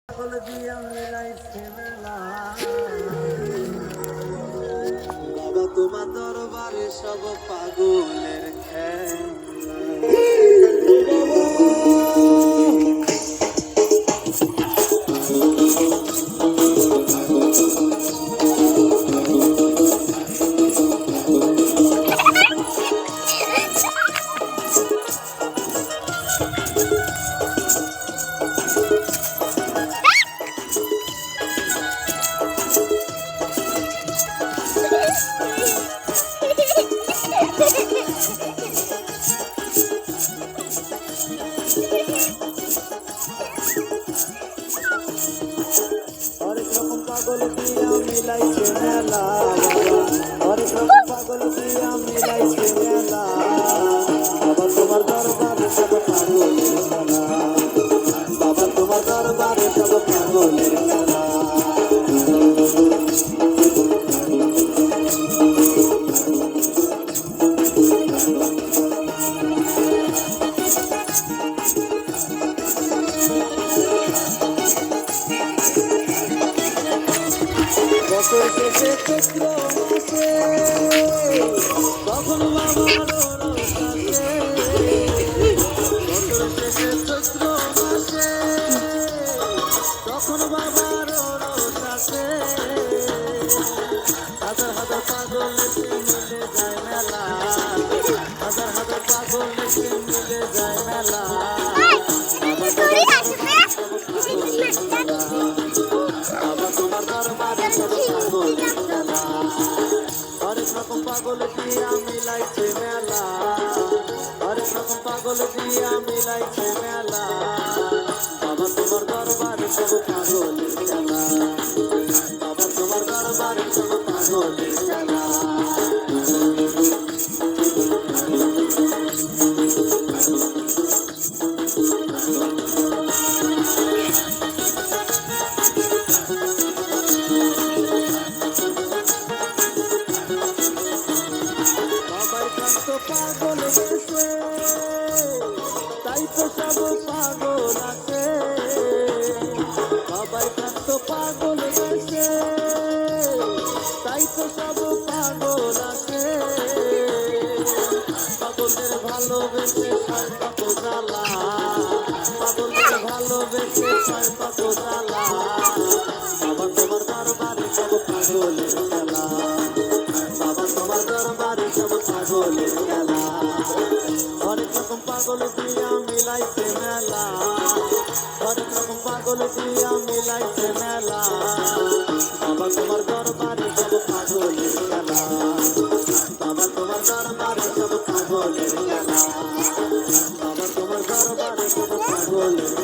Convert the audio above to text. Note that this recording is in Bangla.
পাগল দিয়া মিলাইছে মেলা বাবা তোমার দরবারে সব পাগলের হরেক রকম পাগল দিয়া মিলাইছে মেলা হরেক রকম পাগল দিয়া মিলাইছে মেলা বাবা তোমার দরবারে সব পাগলের খেলা বাবা তোমার দরবারে সব পাগলের খেলা বছর শেষে চৈত্র মাসে তখন বাবার রোষাসে বছর শেষে চৈত্র মাসে তখন বাবার রোষাসে হাজার হাজার পাগল মিলে যায় মেলা হাজার হাজার পাগল মিলে যায় মেলা হরেক রকম পাগল দিয়া মিলাইছে মেলা হরেক রকম পাগল দিয়া মিলাইছে মেলা বাবা তোমার দরবারে সব পাগলের খেলা বাবা তোমার দরবারে সব পাগলের খেলা পাগল গেছে তাই তো সব পাগল আছে বাবাই কান্ত পাগল গেছে তাই তো সব পাগল আছে পাগলের ভালোবেসে ছয় কত জ্বালা পাগলের ভালোবেসে ছয় কত জ্বালা বাবা তোমার দরবারে সব পাগলের খেলা বাবা তোমার দরবারে সব পাগলের খেলা হরেক রকম পাগল দিয়া মিলাইছে মেলা হরেক রকম পাগল দিয়া মিলাইছে মেলা বাবা তোমার দরবারে সব পাগলের খেলা বাবা তোমার দরবারে সব পাগলের খেলা বাবা তোমার দরবারে সব পাগলের